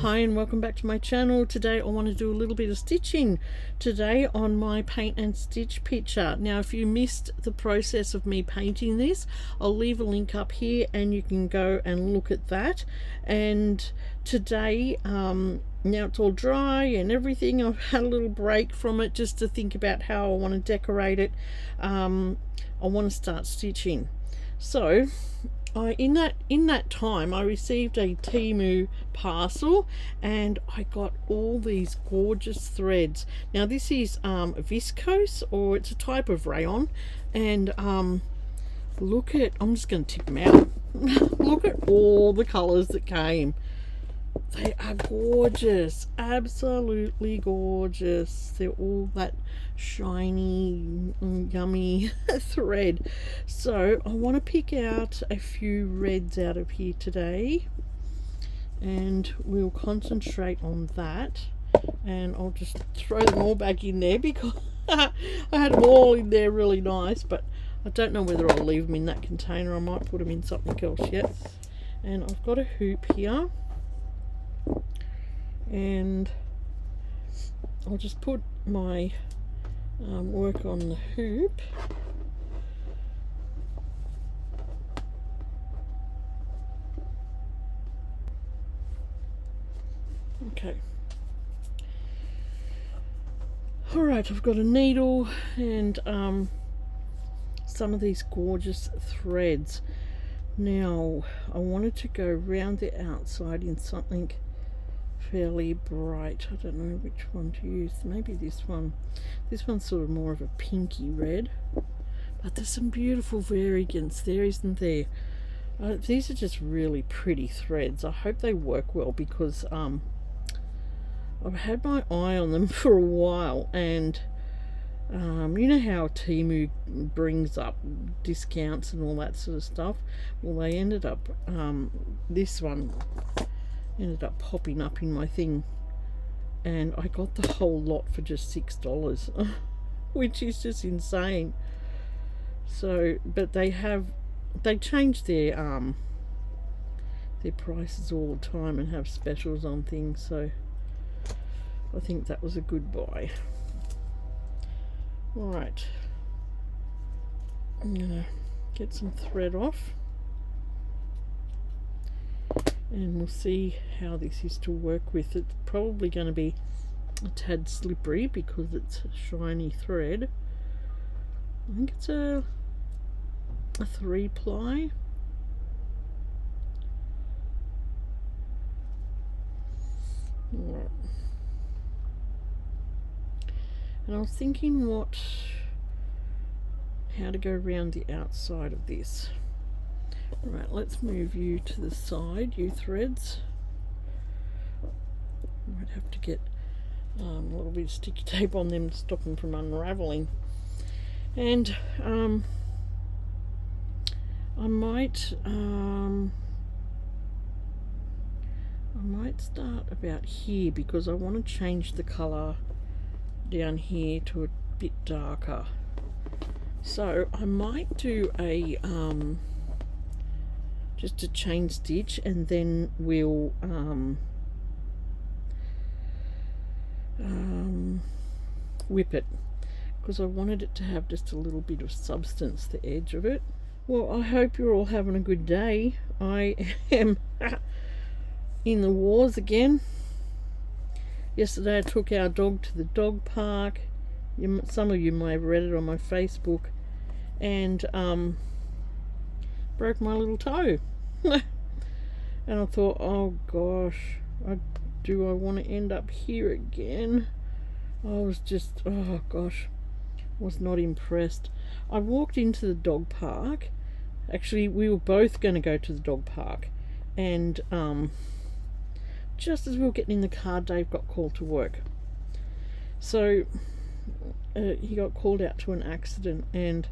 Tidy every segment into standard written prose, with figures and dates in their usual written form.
Hi and welcome back to my channel. Today I want to do a little bit of stitching today on my paint and stitch picture. Now if you missed the process of me painting this, I'll leave a link up here and you can go and look at that. And today now it's all dry and everything, I've had a little break from it just to think about how I want to decorate it. I want to start stitching. So in that time I received a Temu parcel and I got all these gorgeous threads. Now this is viscose, or it's a type of rayon, and look at, I'm just going to tip them out. Look at all the colors that came. They are gorgeous, absolutely gorgeous. They're all that shiny, yummy thread. So I want to pick out a few reds out of here today, and we'll concentrate on that. And I'll just throw them all back in there because I had them all in there really nice, but I don't know whether I'll leave them in that container. I might put them in something else yet. And I've got a hoop here, and I'll just put my work on the hoop. Okay. Alright, I've got a needle and some of these gorgeous threads. Now I wanted to go round the outside in something fairly bright. I don't know which one to use. Maybe this one. This one's sort of more of a pinky red, but there's some beautiful variegance there, isn't there? These are just really pretty threads. I hope they work well because I've had my eye on them for a while, and you know how Temu brings up discounts and all that sort of stuff. Well, they ended up this one ended up popping up in my thing, and I got the whole lot for just $6, which is just insane. So, but they change their prices all the time and have specials on things, so I think that was a good buy. Alright, I'm gonna get some thread off and we'll see how this is to work with. It's probably going to be a tad slippery because it's a shiny thread. I think it's a 3-ply. Alright. And I was thinking how to go around the outside of this. Right, let's move you to the side, you threads. Might have to get a little bit of sticky tape on them to stop them from unraveling. And I might start about here because I want to change the colour down here to a bit darker. So I might do a just a chain stitch, and then we'll whip it, because I wanted it to have just a little bit of substance, the edge of it. Well, I hope you're all having a good day. I am in the wars again. Yesterday I took our dog to the dog park. Some of you may have read it on my Facebook, and broke my little toe. And I thought, oh gosh, do I want to end up here again? I was just, oh gosh, was not impressed. I walked into the dog park. Actually, we were both going to go to the dog park, and just as we were getting in the car, Dave got called to work. So he got called out to an accident, and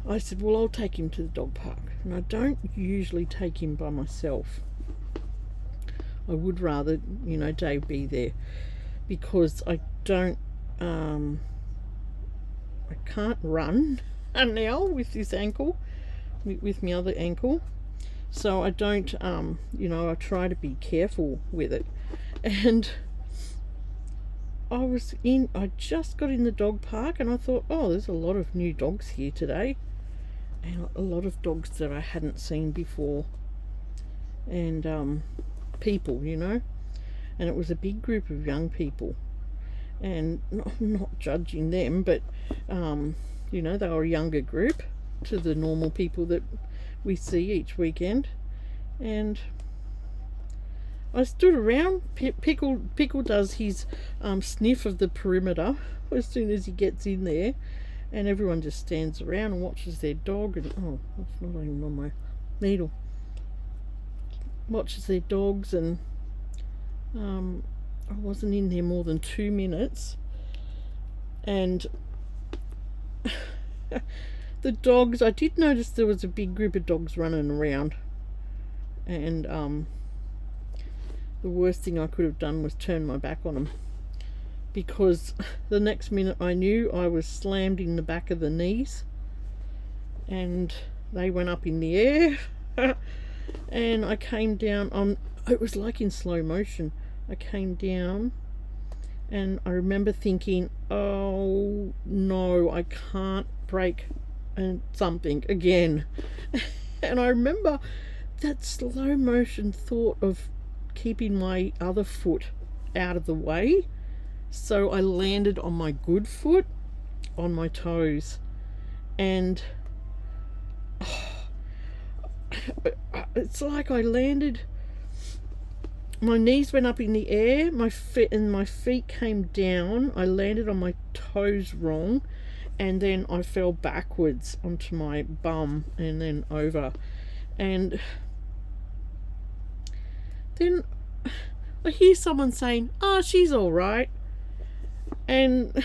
I said, well, I'll take him to the dog park. And I don't usually take him by myself. I would rather, you know, Dave be there, because I don't I can't run now with this ankle, with my other ankle. so I don't, you know, I try to be careful with it. And I just got in the dog park and I thought, oh, there's a lot of new dogs here today, and a lot of dogs that I hadn't seen before, and people, you know, and it was a big group of young people, and not judging them, but you know, they were a younger group to the normal people that we see each weekend. And I stood around. Pickle does his sniff of the perimeter as soon as he gets in there, and everyone just stands around and watches their dog. And oh, that's not even on my needle. Watches their dogs, and I wasn't in there more than 2 minutes, and the dogs, I did notice there was a big group of dogs running around, and the worst thing I could have done was turn my back on them, because the next minute I knew I was slammed in the back of the knees and they went up in the air and I came down on, it was like in slow motion. I came down and I remember thinking, oh no, I can't break something again. And I remember that slow motion thought of keeping my other foot out of the way, so I landed on my good foot on my toes, and it's like I landed, my knees went up in the air, my feet came down, I landed on my toes wrong, and then I fell backwards onto my bum and then over. And then I hear someone saying, oh, she's all right. And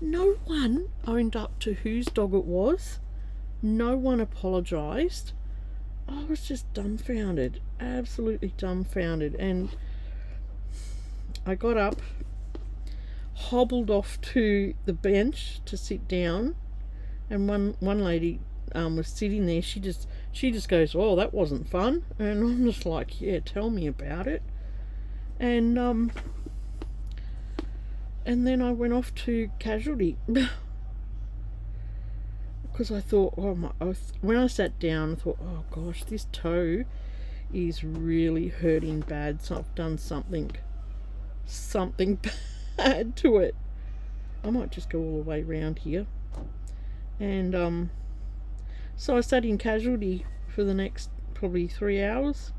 no one owned up to whose dog it was. No one apologised. I was just dumbfounded, absolutely dumbfounded. And I got up, hobbled off to the bench to sit down, and one lady was sitting there. She just goes, oh, that wasn't fun. And I'm just like, yeah, tell me about it. And then I went off to casualty because I thought, when I sat down I thought, oh gosh, this toe is really hurting bad, so I've done something bad to it. I might just go all the way around here. And so I sat in casualty for the next probably 3 hours,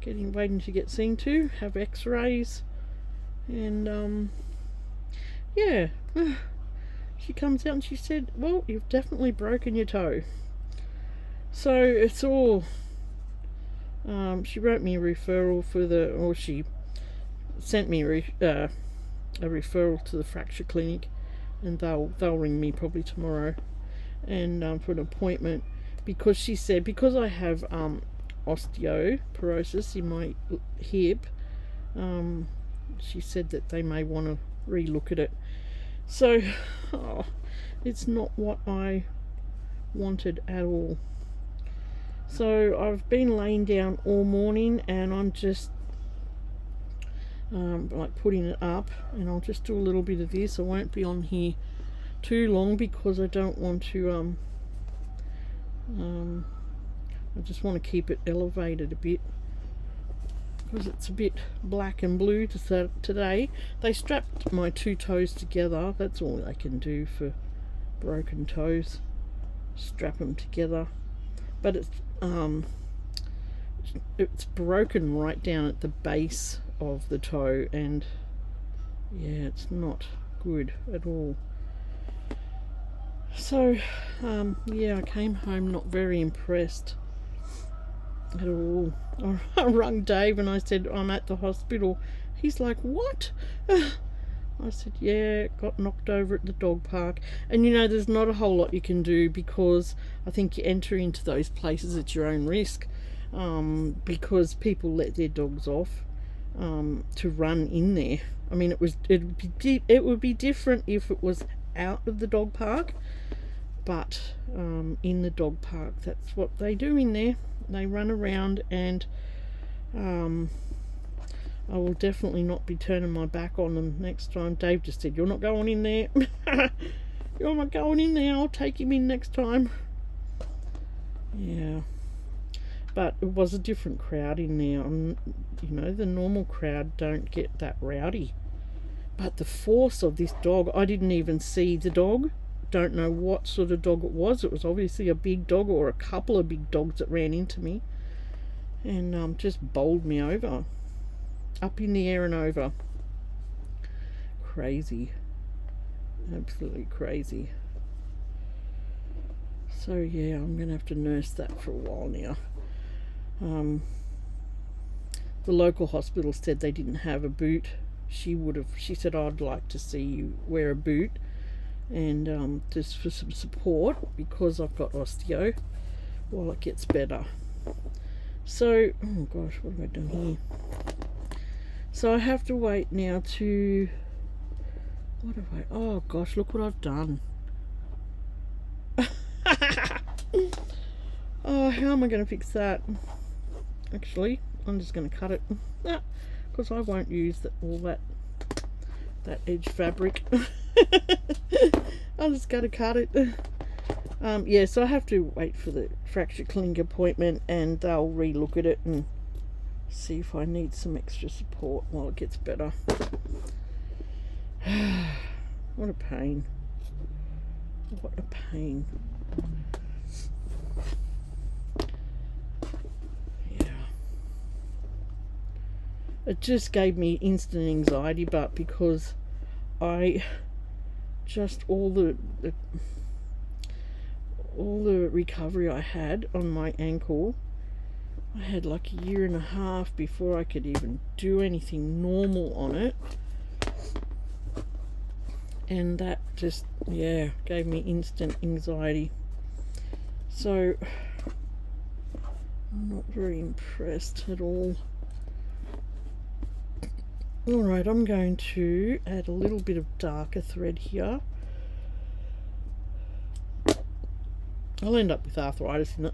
waiting to get seen to, have x-rays, and yeah, she comes out and she said, well, you've definitely broken your toe. So it's all, she wrote me a referral or she sent me a referral to the fracture clinic, and they'll ring me probably tomorrow and for an appointment, because she said, because I have osteoporosis in my hip, she said that they may want to re-look at it. So it's not what I wanted at all. So I've been laying down all morning, and I'm just like putting it up, and I'll just do a little bit of this. I won't be on here too long because I don't want to I just want to keep it elevated a bit because it's a bit black and blue today. They strapped my 2 toes together. That's all they can do for broken toes, strap them together. But it's broken right down at the base of the toe, and yeah, it's not good at all. So yeah, I came home not very impressed at all. I rang Dave and I said, I'm at the hospital. He's like, what? I said, yeah, got knocked over at the dog park. And you know, there's not a whole lot you can do, because I think you enter into those places at your own risk, because people let their dogs off to run in there. I mean, it would be different if it was out of the dog park, but in the dog park, that's what they do in there. They run around, and I will definitely not be turning my back on them next time. Dave just said, "You're not going in there." You're not going in there. I'll take him in next time. Yeah, but it was a different crowd in there. You know, the normal crowd don't get that rowdy, but the force of this dog, I didn't even see the dog. Don't know what sort of dog it was. It was obviously a big dog, or a couple of big dogs that ran into me, and just bowled me over, up in the air and over. Crazy, absolutely crazy. So yeah, I'm gonna have to nurse that for a while now. The local hospital said they didn't have a boot. She said, "I'd like to see you wear a boot, and just for some support, because I've got osteo, while it gets better." So, oh gosh, what have I done here? So I have to wait now to, oh gosh, look what I've done. Oh, how am I going to fix that? Actually, I'm just going to cut it, because I won't use all that edge fabric. I'm just going to cut it. Yeah, so I have to wait for the fracture clinic appointment, and they'll re-look at it and see if I need some extra support while it gets better. What a pain. What a pain. Yeah. It just gave me instant anxiety, but because I just all the recovery I had on my ankle, I had like a year and a half before I could even do anything normal on it, and that just, yeah, gave me instant anxiety. So I'm not very impressed at all. Alright, I'm going to add a little bit of darker thread here. I'll end up with arthritis in it.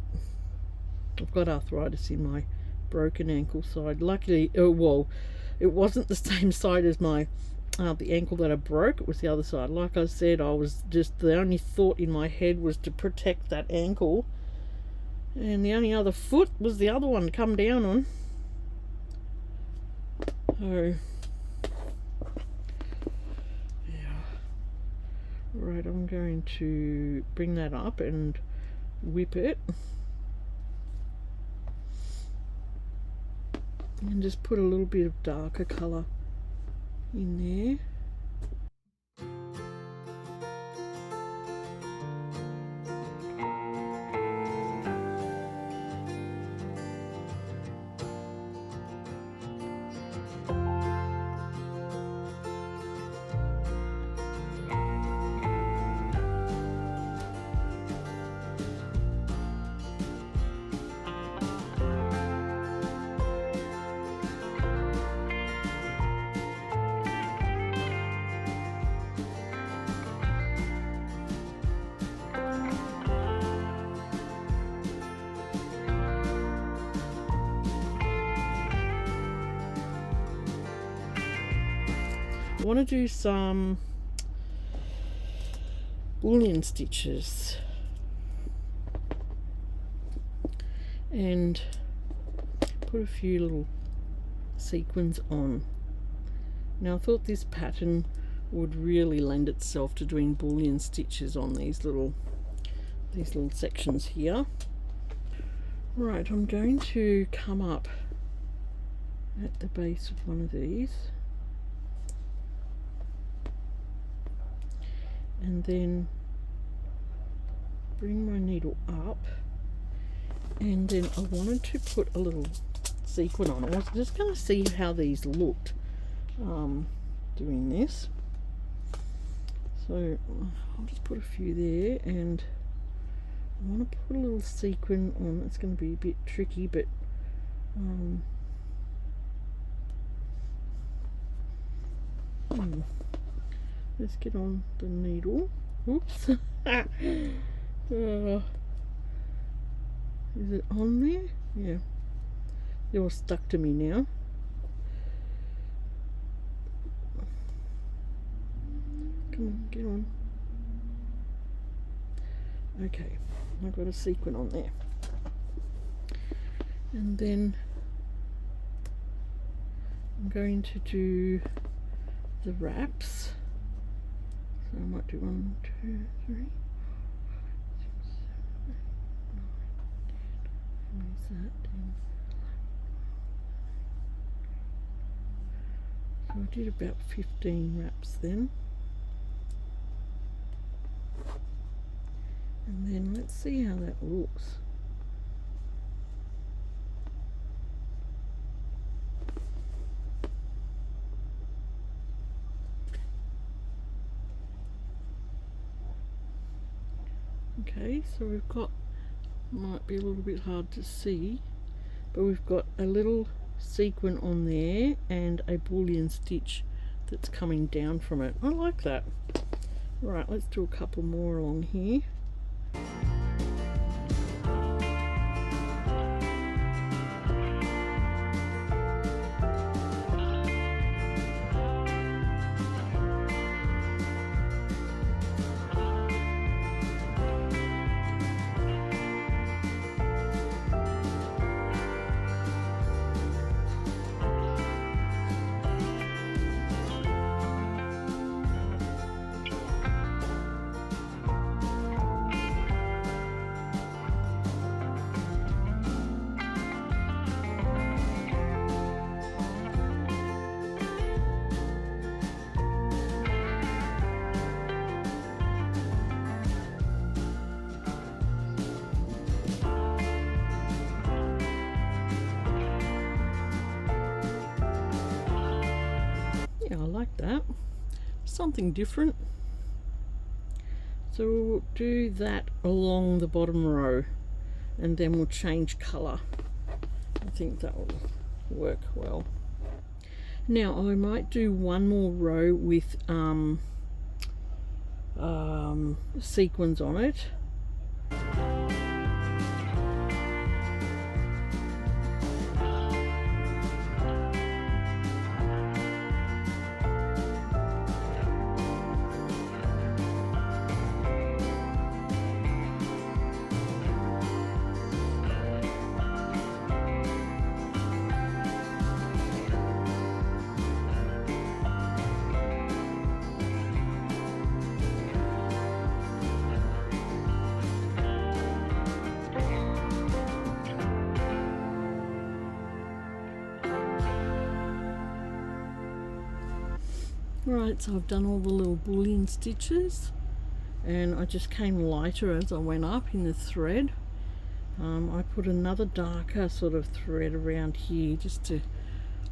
I've got arthritis in my broken ankle side. Luckily, well, it wasn't the same side as my the ankle that I broke. It was the other side. Like I said, I was just, the only thought in my head was to protect that ankle, and the only other foot was the other one to come down on. So yeah, right, I'm going to bring that up and whip it, and just put a little bit of darker colour in there. I want to do some bullion stitches and put a few little sequins on. Now I thought this pattern would really lend itself to doing bullion stitches on these little sections here. Right, I'm going to come up at the base of one of these, and then bring my needle up, and then I wanted to put a little sequin on. I was just going to see how these looked doing this, so I'll just put a few there, and I want to put a little sequin on. It's going to be a bit tricky, but let's get on the needle. Oops. Is it on there? Yeah. They're all stuck to me now. Come on, get on. Okay, I've got a sequin on there. And then I'm going to do the wraps. So I might do 1, 2, 3, 6, 7, 8, 9, 10. Is that 10? So I did about 15 wraps then. And then let's see how that looks. Okay, so we've got, might be a little bit hard to see, but we've got a little sequin on there and a bullion stitch that's coming down from it. I like that. Right, let's do a couple more along here. I like that. Something different. So we'll do that along the bottom row and then we'll change colour. I think that will work well. Now I might do one more row with sequins on it. Right, so I've done all the little bullion stitches and I just came lighter as I went up in the thread. I put another darker sort of thread around here just to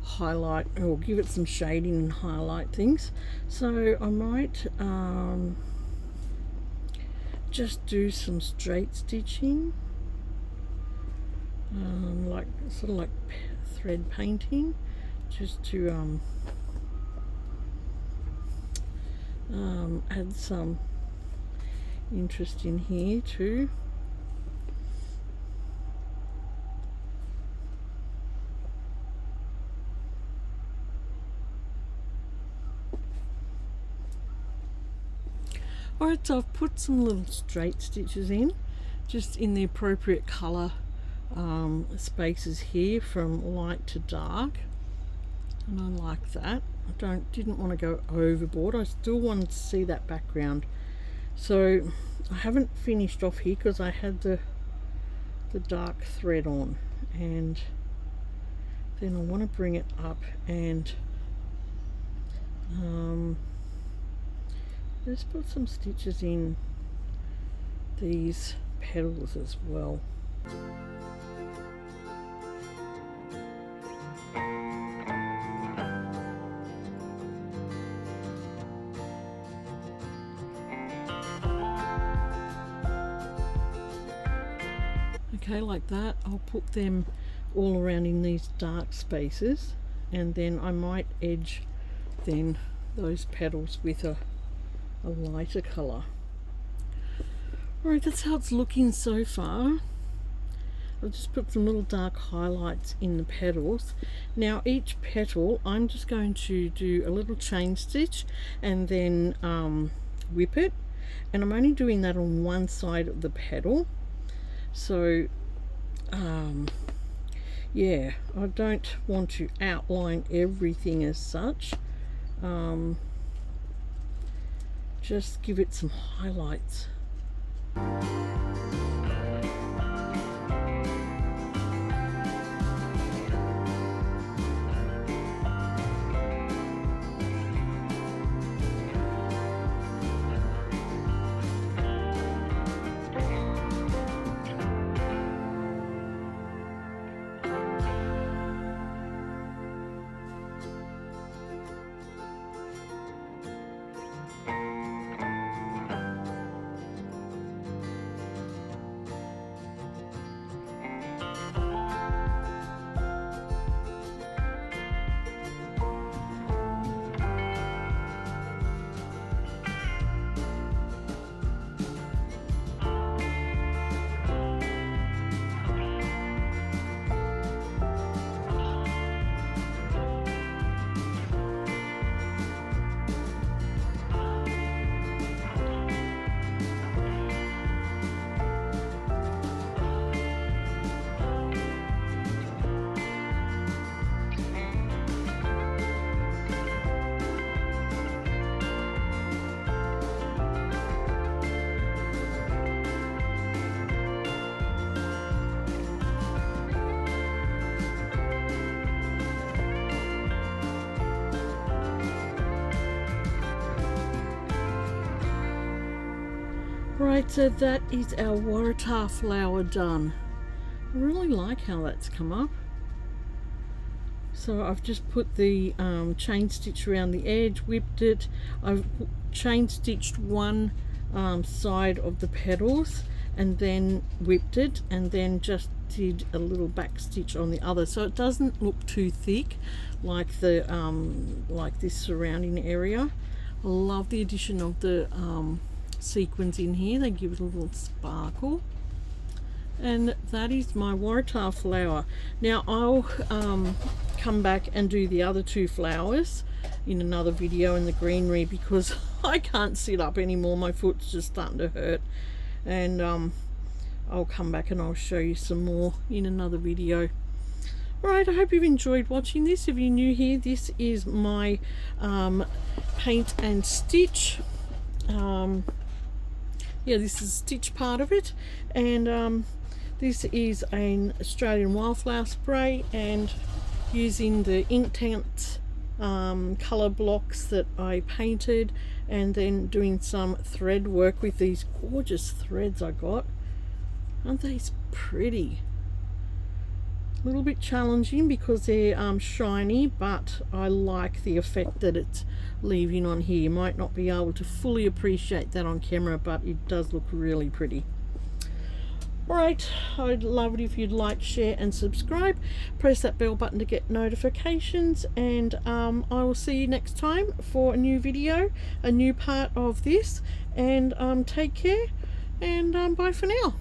highlight or give it some shading and highlight things. So I might just do some straight stitching, like sort of like thread painting, just to add some interest in here too. Alright, so I've put some little straight stitches in, just in the appropriate colour spaces here from light to dark, and I like that. I didn't want to go overboard. I still wanted to see that background. So I haven't finished off here because I had the dark thread on, and then I want to bring it up and just put some stitches in these petals as well. Okay, like that. I'll put them all around in these dark spaces, and then I might edge then those petals with a lighter colour. Alright, that's how it's looking so far. I've just put some little dark highlights in the petals. Now each petal I'm just going to do a little chain stitch and then whip it, and I'm only doing that on one side of the petal. So yeah, I don't want to outline everything as such. Just give it some highlights. Right, so that is our Waratah flower done. I really like how that's come up. So I've just put the chain stitch around the edge, whipped it. I've chain stitched one side of the petals and then whipped it, and then just did a little back stitch on the other, so it doesn't look too thick like the like this surrounding area. I love the addition of the sequins in here. They give it a little sparkle. And that is my Waratah flower. Now I'll come back and do the other two flowers in another video in the greenery, because I can't sit up anymore. My foot's just starting to hurt, and I'll come back and I'll show you some more in another video. Alright, I hope you've enjoyed watching this. If you're new here, this is my paint and stitch. Yeah, this is stitch part of it, and this is an Australian wildflower spray, and using the Inktense colour blocks that I painted, and then doing some thread work with these gorgeous threads I got. Aren't they pretty? A little bit challenging because they're shiny, but I like the effect that it's leaving on here. You might not be able to fully appreciate that on camera, but it does look really pretty. Alright, I'd love it if you'd like, share and subscribe. Press that bell button to get notifications, and I will see you next time for a new video, a new part of this, and take care, and bye for now.